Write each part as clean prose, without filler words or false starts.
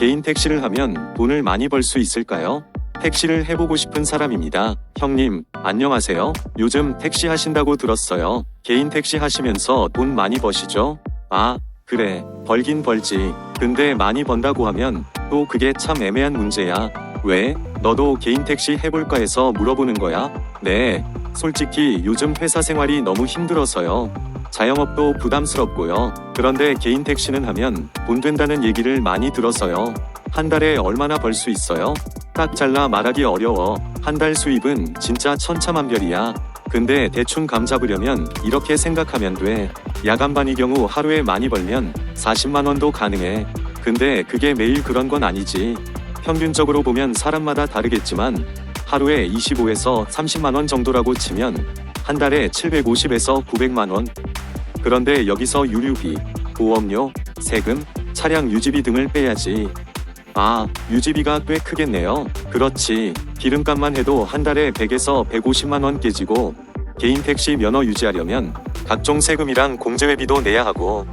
개인 택시를 하면 돈을 많이 벌 수 있을까요? 택시를 해보고 싶은 사람입니다. 형님, 안녕하세요. 요즘 택시 하신다고 들었어요. 개인 택시 하시면서 돈 많이 버시죠? 아, 그래. 벌긴 벌지. 근데 많이 번다고 하면 또 그게 참 애매한 문제야. 왜? 너도 개인 택시 해볼까 해서 물어보는 거야? 네. 솔직히 요즘 회사 생활이 너무 힘들어서요. 자영업도 부담스럽고요. 그런데 개인 택시는 하면 돈 된다는 얘기를 많이 들어서요. 한 달에 얼마나 벌 수 있어요? 딱 잘라 말하기 어려워. 한 달 수입은 진짜 천차만별이야. 근데 대충 감 잡으려면 이렇게 생각하면 돼. 야간반의 경우 하루에 많이 벌면 40만 원도 가능해. 근데 그게 매일 그런 건 아니지. 평균적으로 보면 사람마다 다르겠지만 하루에 25에서 30만 원 정도라고 치면 한 달에 750에서 900만 원. 그런데 여기서 유류비, 보험료, 세금, 차량 유지비 등을 빼야지. 아, 유지비가 꽤 크겠네요. 그렇지. 기름값만 해도 한 달에 100에서 150만 원 깨지고 개인 택시 면허 유지하려면 각종 세금이랑 공제회비도 내야 하고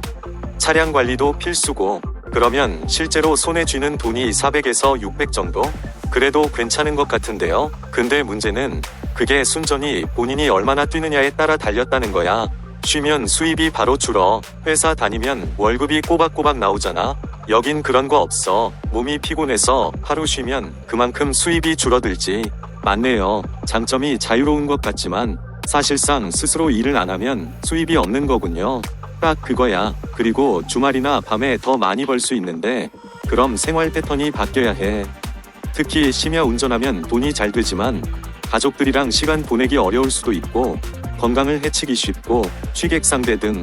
차량 관리도 필수고 그러면 실제로 손에 쥐는 돈이 400에서 600 정도? 그래도 괜찮은 것 같은데요. 근데 문제는 그게 순전히 본인이 얼마나 뛰느냐에 따라 달렸다는 거야. 쉬면 수입이 바로 줄어. 회사 다니면 월급이 꼬박꼬박 나오잖아. 여긴 그런 거 없어. 몸이 피곤해서 하루 쉬면 그만큼 수입이 줄어들지. 맞네요. 장점이 자유로운 것 같지만 사실상 스스로 일을 안 하면 수입이 없는 거군요. 딱 그거야. 그리고 주말이나 밤에 더 많이 벌 수 있는데 그럼 생활 패턴이 바뀌어야 해. 특히 심야 운전하면 돈이 잘 되지만 가족들이랑 시간 보내기 어려울 수도 있고 건강을 해치기 쉽고 취객 상대 등.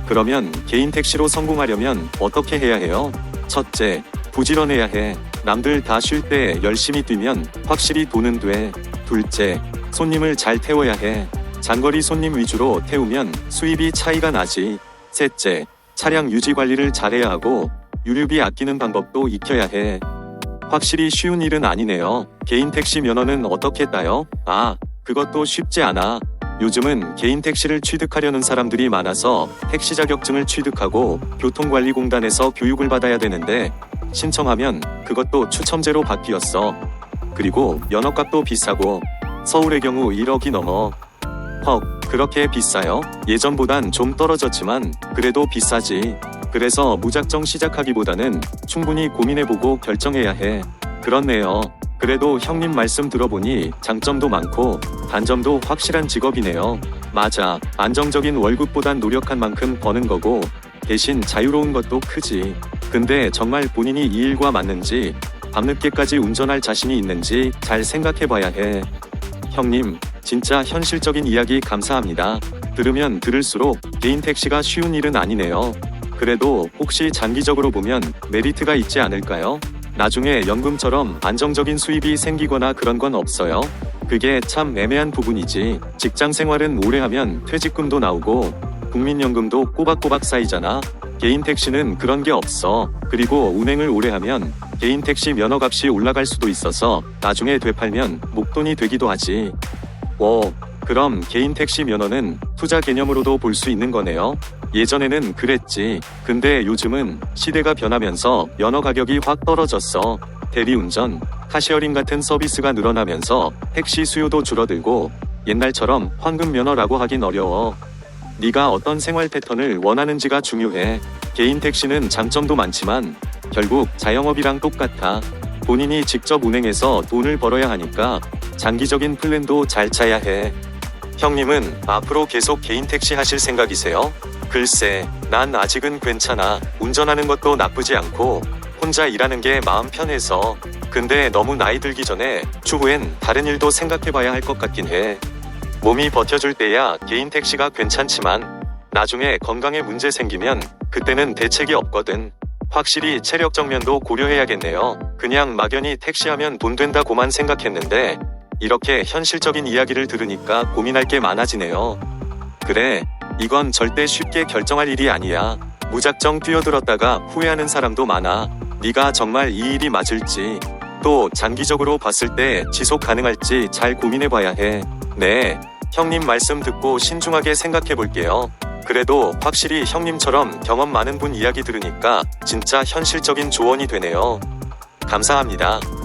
그러면 개인 택시로 성공하려면 어떻게 해야 해요? 첫째, 부지런해야 해. 남들 다 쉴 때 열심히 뛰면 확실히 돈은 돼. 둘째, 손님을 잘 태워야 해. 장거리 손님 위주로 태우면 수입이 차이가 나지. 셋째, 차량 유지 관리를 잘해야 하고 유류비 아끼는 방법도 익혀야 해. 확실히 쉬운 일은 아니네요. 개인 택시 면허는 어떻게 따요? 아, 그것도 쉽지 않아. 요즘은 개인 택시를 취득하려는 사람들이 많아서 택시 자격증을 취득하고 교통관리공단에서 교육을 받아야 되는데 신청하면 그것도 추첨제로 바뀌었어. 그리고 면허값도 비싸고 서울의 경우 1억이 넘어. 헉, 그렇게 비싸요? 예전보단 좀 떨어졌지만 그래도 비싸지. 그래서 무작정 시작하기보다는 충분히 고민해보고 결정해야 해. 그렇네요. 그래도 형님 말씀 들어보니 장점도 많고 단점도 확실한 직업이네요. 맞아. 안정적인 월급보단 노력한 만큼 버는 거고 대신 자유로운 것도 크지. 근데 정말 본인이 이 일과 맞는지 밤늦게까지 운전할 자신이 있는지 잘 생각해봐야 해. 형님, 진짜 현실적인 이야기 감사합니다. 들으면 들을수록 개인 택시가 쉬운 일은 아니네요. 그래도 혹시 장기적으로 보면 메리트가 있지 않을까요? 나중에 연금처럼 안정적인 수입이 생기거나 그런 건 없어요. 그게 참 애매한 부분이지. 직장 생활은 오래 하면 퇴직금도 나오고 국민연금도 꼬박꼬박 쌓이잖아. 개인 택시는 그런 게 없어. 그리고 운행을 오래 하면 개인 택시 면허값이 올라갈 수도 있어서 나중에 되팔면 목돈이 되기도 하지. 오, 그럼 개인 택시 면허는 투자 개념으로도 볼 수 있는 거네요. 예전에는 그랬지. 근데 요즘은 시대가 변하면서 면허 가격이 확 떨어졌어. 대리운전, 카시어링 같은 서비스가 늘어나면서 택시 수요도 줄어들고 옛날처럼 황금 면허라고 하긴 어려워. 네가 어떤 생활 패턴을 원하는지가 중요해. 개인 택시는 장점도 많지만 결국 자영업이랑 똑같아. 본인이 직접 운행해서 돈을 벌어야 하니까 장기적인 플랜도 잘 짜야 해. 형님은 앞으로 계속 개인 택시 하실 생각이세요? 글쎄, 난 아직은 괜찮아. 운전하는 것도 나쁘지 않고 혼자 일하는 게 마음 편해서. 근데 너무 나이 들기 전에 추후엔 다른 일도 생각해봐야 할 것 같긴 해. 몸이 버텨줄 때야 개인 택시가 괜찮지만 나중에 건강에 문제 생기면 그때는 대책이 없거든. 확실히 체력적 면도 고려해야겠네요. 그냥 막연히 택시하면 돈 된다고만 생각했는데 이렇게 현실적인 이야기를 들으니까 고민할 게 많아지네요. 그래, 이건 절대 쉽게 결정할 일이 아니야. 무작정 뛰어들었다가 후회하는 사람도 많아. 네가 정말 이 일이 맞을지 또 장기적으로 봤을 때 지속 가능할지 잘 고민해봐야 해. 네, 형님 말씀 듣고 신중하게 생각해볼게요. 그래도 확실히 형님처럼 경험 많은 분 이야기 들으니까 진짜 현실적인 조언이 되네요. 감사합니다.